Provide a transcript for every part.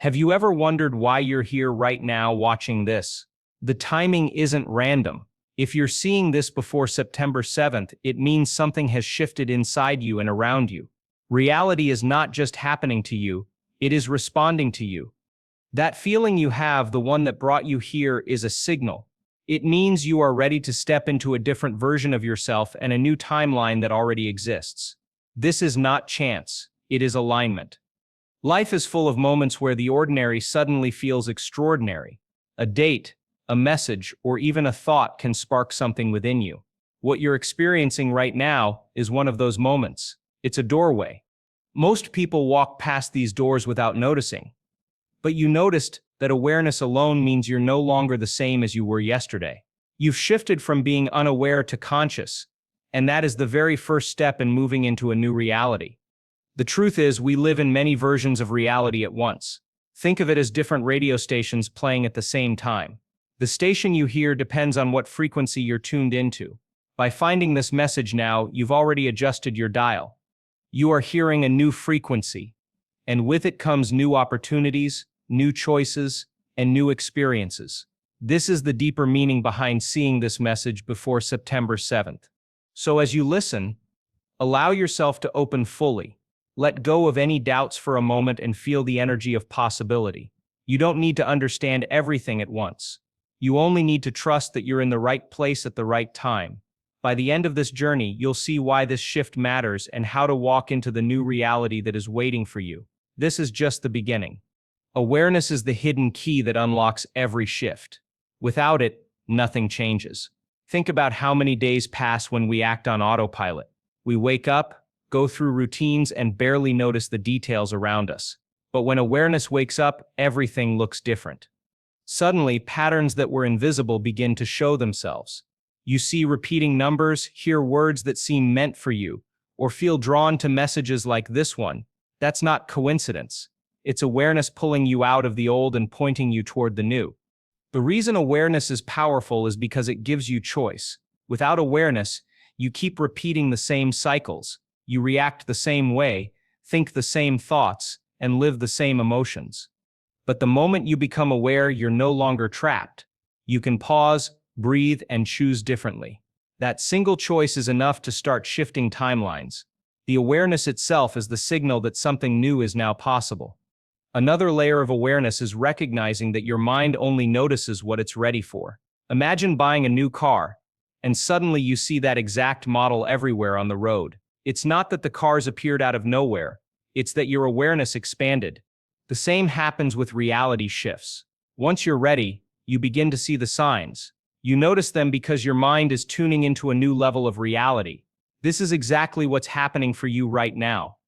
Have you ever wondered why you're here right now watching this? The timing isn't random. If you're seeing this before September 7th, it means something has shifted inside you and around you. Reality is not just happening to you, it is responding to you. That feeling you have, the one that brought you here, is a signal. It means you are ready to step into a different version of yourself and a new timeline that already exists. This is not chance, it is alignment. Life is full of moments where the ordinary suddenly feels extraordinary. A date, a message, or even a thought can spark something within you. What you're experiencing right now is one of those moments. It's a doorway. Most people walk past these doors without noticing. But you noticed that awareness alone means you're no longer the same as you were yesterday. You've shifted from being unaware to conscious, and that is the very first step in moving into a new reality. The truth is, we live in many versions of reality at once. Think of it as different radio stations playing at the same time. The station you hear depends on what frequency you're tuned into. By finding this message now, you've already adjusted your dial. You are hearing a new frequency, and with it comes new opportunities, new choices, and new experiences. This is the deeper meaning behind seeing this message before September 7th. So as you listen, allow yourself to open fully. Let go of any doubts for a moment and feel the energy of possibility. You don't need to understand everything at once. You only need to trust that you're in the right place at the right time. By the end of this journey, you'll see why this shift matters and how to walk into the new reality that is waiting for you. This is just the beginning. Awareness is the hidden key that unlocks every shift. Without it, nothing changes. Think about how many days pass when we act on autopilot. We wake up, go through routines, and barely notice the details around us. But when awareness wakes up, everything looks different. Suddenly, patterns that were invisible begin to show themselves. You see repeating numbers, hear words that seem meant for you, or feel drawn to messages like this one. That's not coincidence. It's awareness pulling you out of the old and pointing you toward the new. The reason awareness is powerful is because it gives you choice. Without awareness, you keep repeating the same cycles. You react the same way, think the same thoughts, and live the same emotions. But the moment you become aware, you're no longer trapped. You can pause, breathe, and choose differently. That single choice is enough to start shifting timelines. The awareness itself is the signal that something new is now possible. Another layer of awareness is recognizing that your mind only notices what it's ready for. Imagine buying a new car, and suddenly you see that exact model everywhere on the road. It's not that the cars appeared out of nowhere, it's that your awareness expanded. The same happens with reality shifts. Once you're ready, you begin to see the signs. You notice them because your mind is tuning into a new level of reality. This is exactly what's happening for you right now.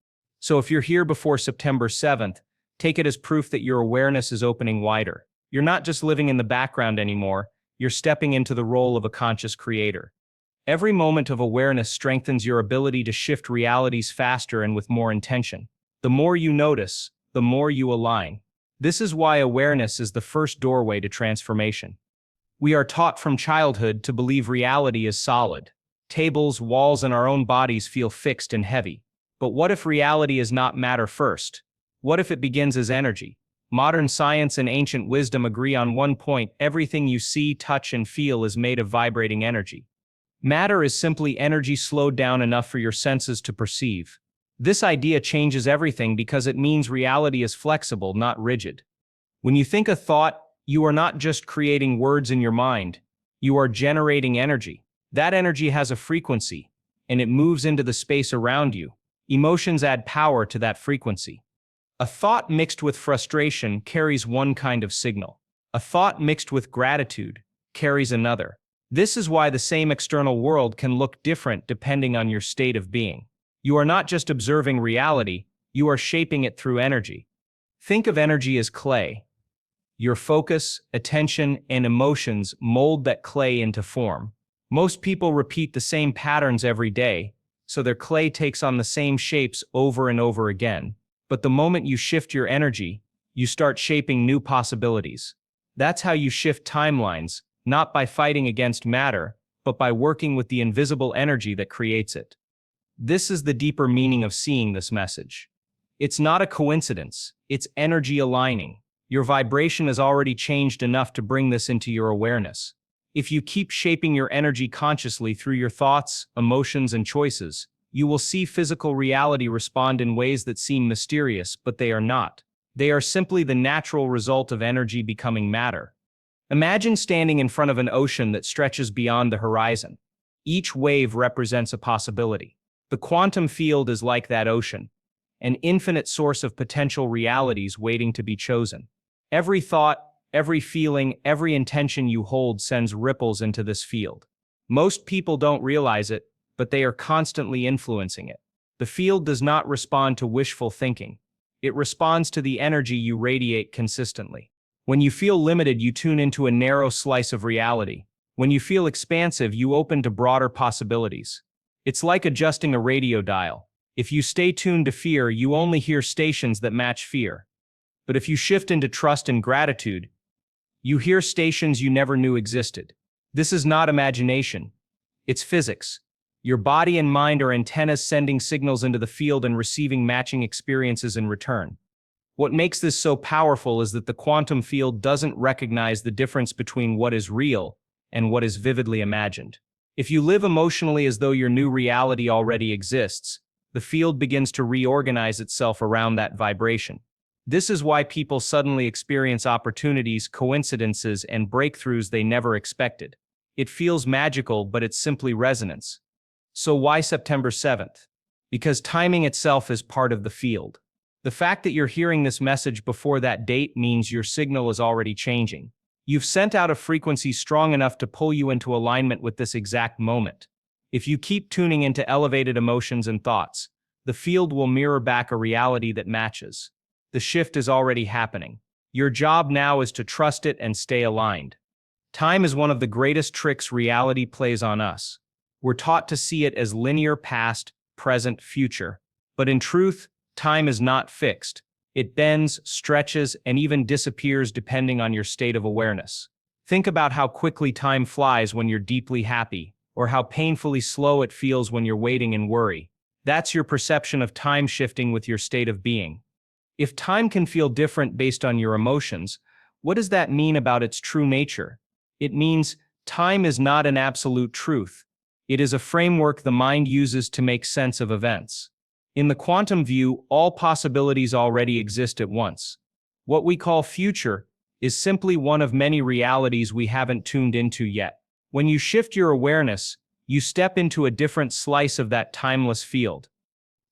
So if you're here before September 7th, take it as proof that your awareness is opening wider. You're not just living in the background anymore, you're stepping into the role of a conscious creator. Every moment of awareness strengthens your ability to shift realities faster and with more intention. The more you notice, the more you align. This is why awareness is the first doorway to transformation. We are taught from childhood to believe reality is solid. Tables, walls, and our own bodies feel fixed and heavy. But what if reality is not matter first? What if it begins as energy? Modern science and ancient wisdom agree on one point: everything you see, touch, and feel is made of vibrating energy. Matter is simply energy slowed down enough for your senses to perceive. This idea changes everything because it means reality is flexible, not rigid. When you think a thought, you are not just creating words in your mind, you are generating energy. That energy has a frequency, and it moves into the space around you. Emotions add power to that frequency. A thought mixed with frustration carries one kind of signal. A thought mixed with gratitude carries another. This is why the same external world can look different depending on your state of being. You are not just observing reality, you are shaping it through energy. Think of energy as clay. Your focus, attention, and emotions mold that clay into form. Most people repeat the same patterns every day, so their clay takes on the same shapes over and over again. But the moment you shift your energy, you start shaping new possibilities. That's how you shift timelines, not by fighting against matter, but by working with the invisible energy that creates it. This is the deeper meaning of seeing this message. It's not a coincidence, it's energy aligning. Your vibration has already changed enough to bring this into your awareness. If you keep shaping your energy consciously through your thoughts, emotions, and choices, you will see physical reality respond in ways that seem mysterious, but they are not. They are simply the natural result of energy becoming matter. Imagine standing in front of an ocean that stretches beyond the horizon. Each wave represents a possibility. The quantum field is like that ocean, an infinite source of potential realities waiting to be chosen. Every thought, every feeling, every intention you hold sends ripples into this field. Most people don't realize it, but they are constantly influencing it. The field does not respond to wishful thinking. It responds to the energy you radiate consistently. When you feel limited, you tune into a narrow slice of reality. When you feel expansive, you open to broader possibilities. It's like adjusting a radio dial. If you stay tuned to fear, you only hear stations that match fear. But if you shift into trust and gratitude, you hear stations you never knew existed. This is not imagination. It's physics. Your body and mind are antennas sending signals into the field and receiving matching experiences in return. What makes this so powerful is that the quantum field doesn't recognize the difference between what is real and what is vividly imagined. If you live emotionally as though your new reality already exists, the field begins to reorganize itself around that vibration. This is why people suddenly experience opportunities, coincidences, and breakthroughs they never expected. It feels magical, but it's simply resonance. So why September 7th? Because timing itself is part of the field. The fact that you're hearing this message before that date means your signal is already changing. You've sent out a frequency strong enough to pull you into alignment with this exact moment. If you keep tuning into elevated emotions and thoughts, the field will mirror back a reality that matches. The shift is already happening. Your job now is to trust it and stay aligned. Time is one of the greatest tricks reality plays on us. We're taught to see it as linear past, present, future. But in truth, time is not fixed. It bends, stretches, and even disappears depending on your state of awareness. Think about how quickly time flies when you're deeply happy, or how painfully slow it feels when you're waiting in worry. That's your perception of time shifting with your state of being. If time can feel different based on your emotions, what does that mean about its true nature? It means time is not an absolute truth. It is a framework the mind uses to make sense of events. In the quantum view, all possibilities already exist at once. What we call future is simply one of many realities we haven't tuned into yet. When you shift your awareness, you step into a different slice of that timeless field.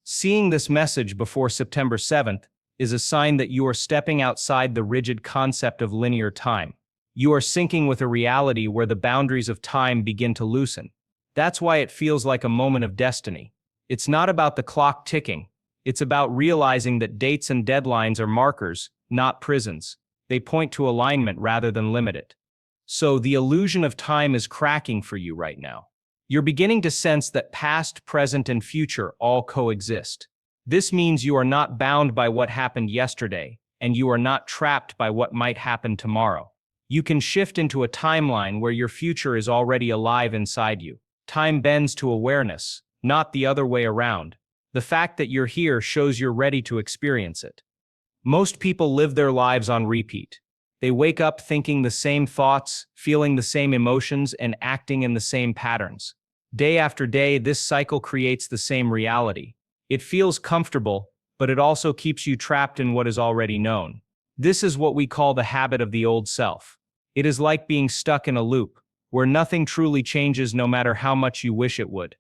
Seeing this message before September 7th is a sign that you are stepping outside the rigid concept of linear time. You are syncing with a reality where the boundaries of time begin to loosen. That's why it feels like a moment of destiny. It's not about the clock ticking. It's about realizing that dates and deadlines are markers, not prisons. They point to alignment rather than limit it. So the illusion of time is cracking for you right now. You're beginning to sense that past, present, and future all coexist. This means you are not bound by what happened yesterday, and you are not trapped by what might happen tomorrow. You can shift into a timeline where your future is already alive inside you. Time bends to awareness, not the other way around. The fact that you're here shows you're ready to experience it. Most people live their lives on repeat. They wake up thinking the same thoughts, feeling the same emotions, and acting in the same patterns. Day after day, this cycle creates the same reality. It feels comfortable, but it also keeps you trapped in what is already known. This is what we call the habit of the old self. It is like being stuck in a loop, where nothing truly changes no matter how much you wish it would.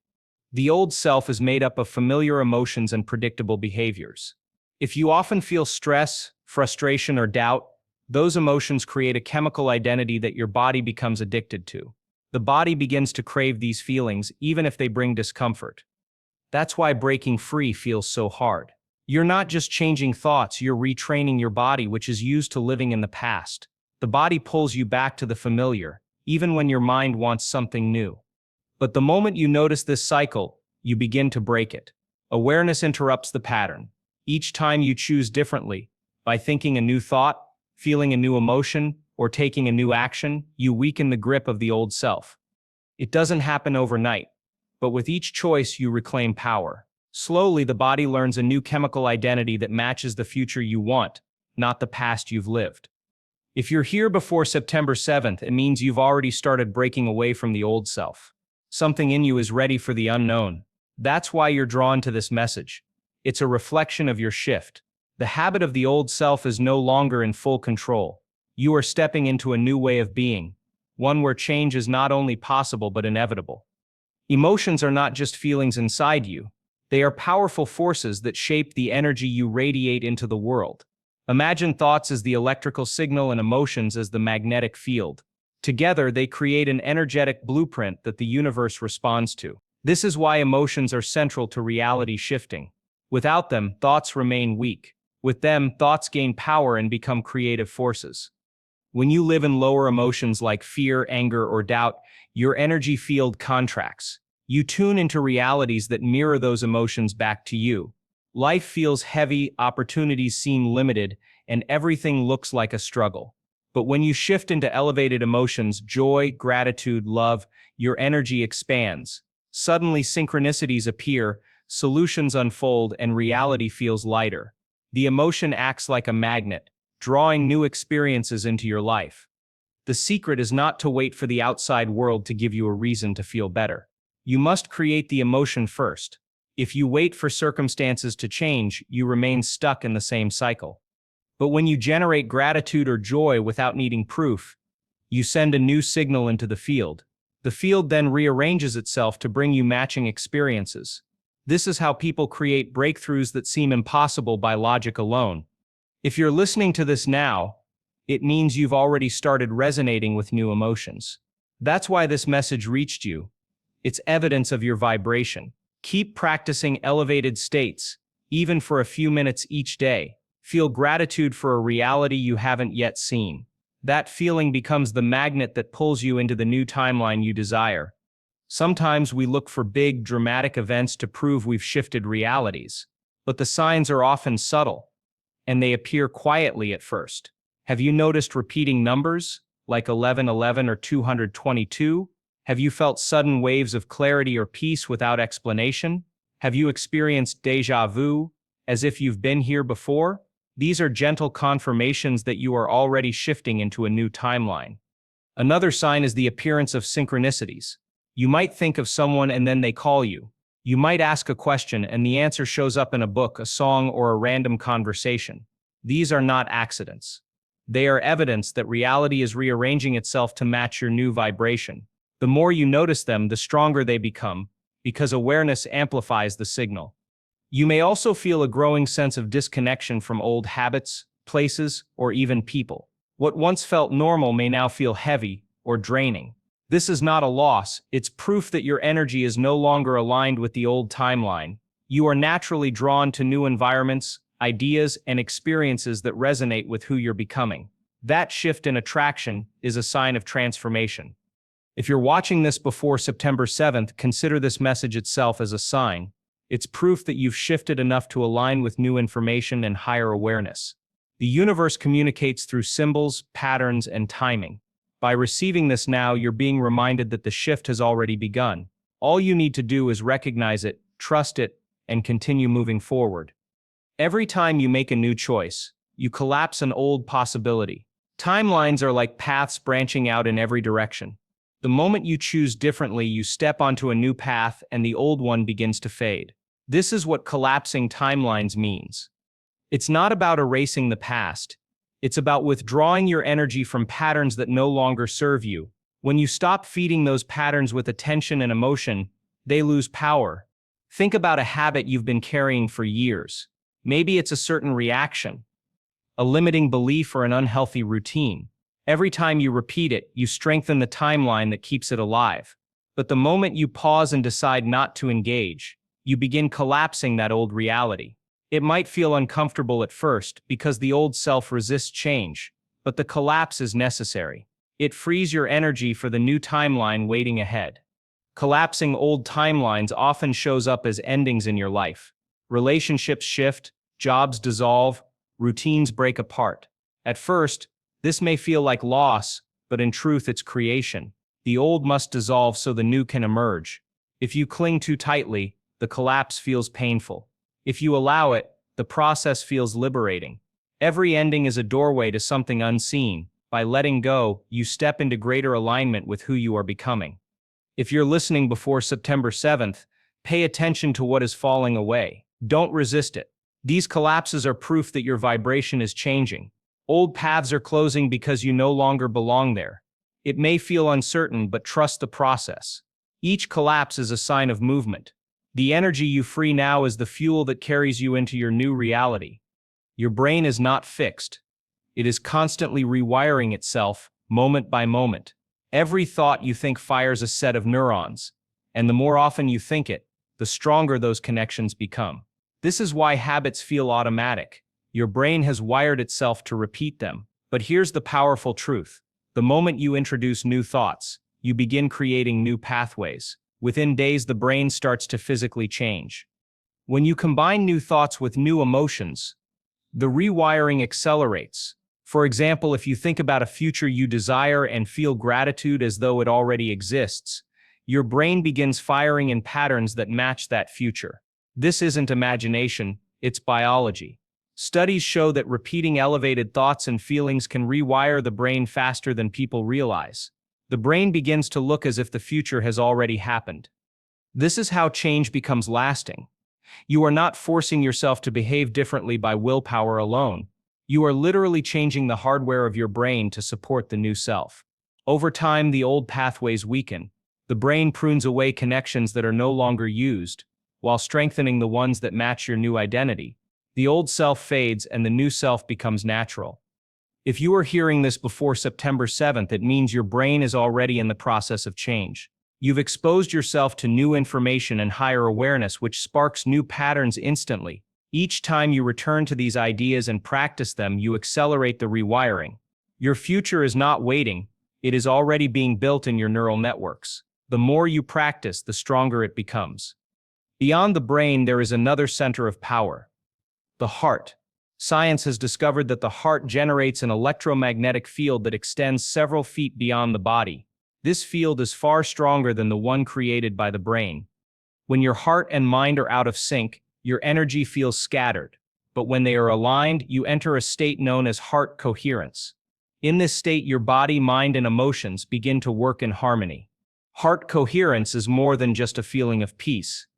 The old self is made up of familiar emotions and predictable behaviors. If you often feel stress, frustration, or doubt, those emotions create a chemical identity that your body becomes addicted to. The body begins to crave these feelings even if they bring discomfort. That's why breaking free feels so hard. You're not just changing thoughts, you're retraining your body, which is used to living in the past. The body pulls you back to the familiar, even when your mind wants something new. But the moment you notice this cycle, you begin to break it. Awareness interrupts the pattern. Each time you choose differently, by thinking a new thought, feeling a new emotion, or taking a new action, you weaken the grip of the old self. It doesn't happen overnight, but with each choice you reclaim power. Slowly, the body learns a new chemical identity that matches the future you want, not the past you've lived. If you're here before September 7th, it means you've already started breaking away from the old self. Something in you is ready for the unknown. That's why you're drawn to this message. It's a reflection of your shift. The habit of the old self is no longer in full control. You are stepping into a new way of being, one where change is not only possible but inevitable. Emotions are not just feelings inside you. They are powerful forces that shape the energy you radiate into the world. Imagine thoughts as the electrical signal and emotions as the magnetic field. Together, they create an energetic blueprint that the universe responds to. This is why emotions are central to reality shifting. Without them, thoughts remain weak. With them, thoughts gain power and become creative forces. When you live in lower emotions like fear, anger, or doubt, your energy field contracts. You tune into realities that mirror those emotions back to you. Life feels heavy, opportunities seem limited, and everything looks like a struggle. But when you shift into elevated emotions, joy, gratitude, love, your energy expands. Suddenly synchronicities appear, solutions unfold, and reality feels lighter. The emotion acts like a magnet, drawing new experiences into your life. The secret is not to wait for the outside world to give you a reason to feel better. You must create the emotion first. If you wait for circumstances to change, you remain stuck in the same cycle. But when you generate gratitude or joy without needing proof, you send a new signal into the field. The field then rearranges itself to bring you matching experiences. This is how people create breakthroughs that seem impossible by logic alone. If you're listening to this now, it means you've already started resonating with new emotions. That's why this message reached you. It's evidence of your vibration. Keep practicing elevated states, even for a few minutes each day. Feel gratitude for a reality you haven't yet seen. That feeling becomes the magnet that pulls you into the new timeline you desire. Sometimes we look for big, dramatic events to prove we've shifted realities, but the signs are often subtle, and they appear quietly at first. Have you noticed repeating numbers, like 1111 or 222? Have you felt sudden waves of clarity or peace without explanation? Have you experienced déjà vu, as if you've been here before? These are gentle confirmations that you are already shifting into a new timeline. Another sign is the appearance of synchronicities. You might think of someone and then they call you. You might ask a question and the answer shows up in a book, a song, or a random conversation. These are not accidents. They are evidence that reality is rearranging itself to match your new vibration. The more you notice them, the stronger they become, because awareness amplifies the signal. You may also feel a growing sense of disconnection from old habits, places, or even people. What once felt normal may now feel heavy or draining. This is not a loss, it's proof that your energy is no longer aligned with the old timeline. You are naturally drawn to new environments, ideas, and experiences that resonate with who you're becoming. That shift in attraction is a sign of transformation. If you're watching this before September 7th, consider this message itself as a sign. It's proof that you've shifted enough to align with new information and higher awareness. The universe communicates through symbols, patterns, and timing. By receiving this now, you're being reminded that the shift has already begun. All you need to do is recognize it, trust it, and continue moving forward. Every time you make a new choice, you collapse an old possibility. Timelines are like paths branching out in every direction. The moment you choose differently, you step onto a new path and the old one begins to fade. This is what collapsing timelines means. It's not about erasing the past. It's about withdrawing your energy from patterns that no longer serve you. When you stop feeding those patterns with attention and emotion, they lose power. Think about a habit you've been carrying for years. Maybe it's a certain reaction, a limiting belief, or an unhealthy routine. Every time you repeat it, you strengthen the timeline that keeps it alive. But the moment you pause and decide not to engage, you begin collapsing that old reality. It might feel uncomfortable at first because the old self resists change, but the collapse is necessary. It frees your energy for the new timeline waiting ahead. Collapsing old timelines often shows up as endings in your life. Relationships shift, jobs dissolve, routines break apart. At first, this may feel like loss, but in truth it's creation. The old must dissolve so the new can emerge. If you cling too tightly, the collapse feels painful. If you allow it, the process feels liberating. Every ending is a doorway to something unseen. By letting go, you step into greater alignment with who you are becoming. If you're listening before September 7th, pay attention to what is falling away. Don't resist it. These collapses are proof that your vibration is changing. Old paths are closing because you no longer belong there. It may feel uncertain, but trust the process. Each collapse is a sign of movement. The energy you free now is the fuel that carries you into your new reality. Your brain is not fixed. It is constantly rewiring itself, moment by moment. Every thought you think fires a set of neurons, and the more often you think it, the stronger those connections become. This is why habits feel automatic. Your brain has wired itself to repeat them. But here's the powerful truth. The moment you introduce new thoughts, you begin creating new pathways. Within days, the brain starts to physically change. When you combine new thoughts with new emotions, the rewiring accelerates. For example, if you think about a future you desire and feel gratitude as though it already exists, your brain begins firing in patterns that match that future. This isn't imagination, it's biology. Studies show that repeating elevated thoughts and feelings can rewire the brain faster than people realize. The brain begins to look as if the future has already happened. This is how change becomes lasting. You are not forcing yourself to behave differently by willpower alone. You are literally changing the hardware of your brain to support the new self. Over time, the old pathways weaken. The brain prunes away connections that are no longer used, while strengthening the ones that match your new identity. The old self fades and the new self becomes natural. If you are hearing this before September 7th, it means your brain is already in the process of change. You've exposed yourself to new information and higher awareness, which sparks new patterns instantly. Each time you return to these ideas and practice them, you accelerate the rewiring. Your future is not waiting, it is already being built in your neural networks. The more you practice, the stronger it becomes. Beyond the brain, there is another center of power: the heart. Science has discovered that the heart generates an electromagnetic field that extends several feet beyond the body. This field is far stronger than the one created by the brain. When your heart and mind are out of sync, your energy feels scattered. But when they are aligned, you enter a state known as heart coherence. In this state, your body, mind, and emotions begin to work in harmony. Heart coherence is more than just a feeling of peace.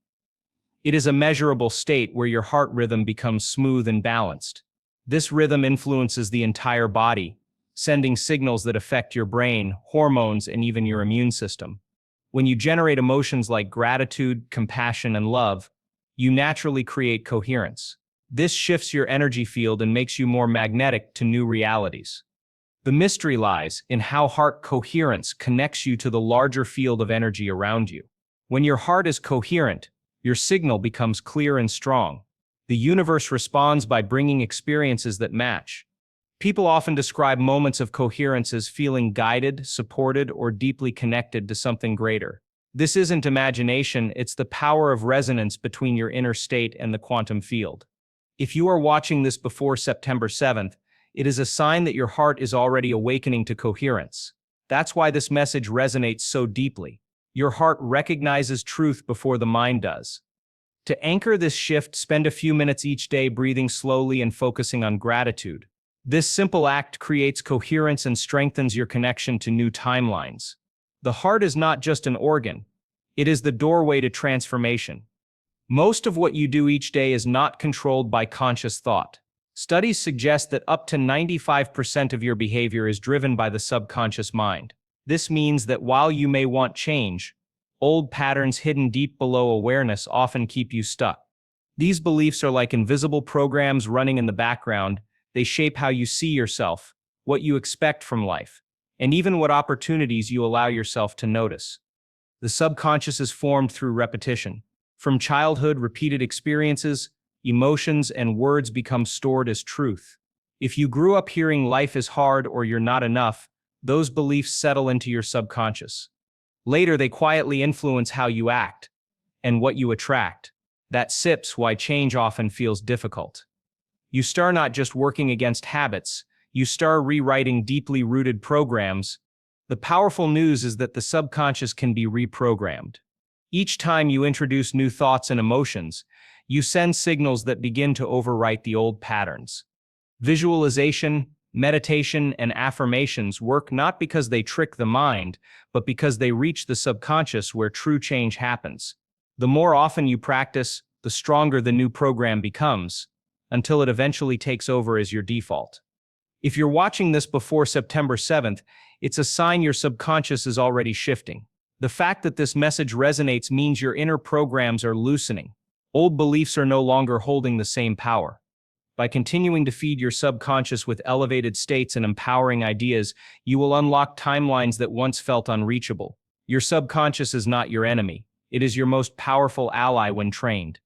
It is a measurable state where your heart rhythm becomes smooth and balanced. This rhythm influences the entire body, sending signals that affect your brain, hormones, and even your immune system. When you generate emotions like gratitude, compassion, and love, you naturally create coherence. This shifts your energy field and makes you more magnetic to new realities. The mystery lies in how heart coherence connects you to the larger field of energy around you. When your heart is coherent, your signal becomes clear and strong. The universe responds by bringing experiences that match. People often describe moments of coherence as feeling guided, supported, or deeply connected to something greater. This isn't imagination, it's the power of resonance between your inner state and the quantum field. If you are watching this before September 7th, it is a sign that your heart is already awakening to coherence. That's why this message resonates so deeply. Your heart recognizes truth before the mind does. To anchor this shift, spend a few minutes each day breathing slowly and focusing on gratitude. This simple act creates coherence and strengthens your connection to new timelines. The heart is not just an organ, it is the doorway to transformation. Most of what you do each day is not controlled by conscious thought. Studies suggest that up to 95% of your behavior is driven by the subconscious mind. This means that while you may want change, old patterns hidden deep below awareness often keep you stuck. These beliefs are like invisible programs running in the background. They shape how you see yourself, what you expect from life, and even what opportunities you allow yourself to notice. The subconscious is formed through repetition. From childhood, repeated experiences, emotions, and words become stored as truth. If you grew up hearing life is hard or you're not enough, those beliefs settle into your subconscious. Later, they quietly influence how you act and what you attract. That's why change often feels difficult. You start not just working against habits, you start rewriting deeply rooted programs. The powerful news is that the subconscious can be reprogrammed. Each time you introduce new thoughts and emotions, you send signals that begin to overwrite the old patterns. Visualization, meditation, and affirmations work not because they trick the mind, but because they reach the subconscious where true change happens. The more often you practice, the stronger the new program becomes, until it eventually takes over as your default. If you're watching this before September 7th, it's a sign your subconscious is already shifting. The fact that this message resonates means your inner programs are loosening. Old beliefs are no longer holding the same power. By continuing to feed your subconscious with elevated states and empowering ideas, you will unlock timelines that once felt unreachable. Your subconscious is not your enemy. It is your most powerful ally when trained.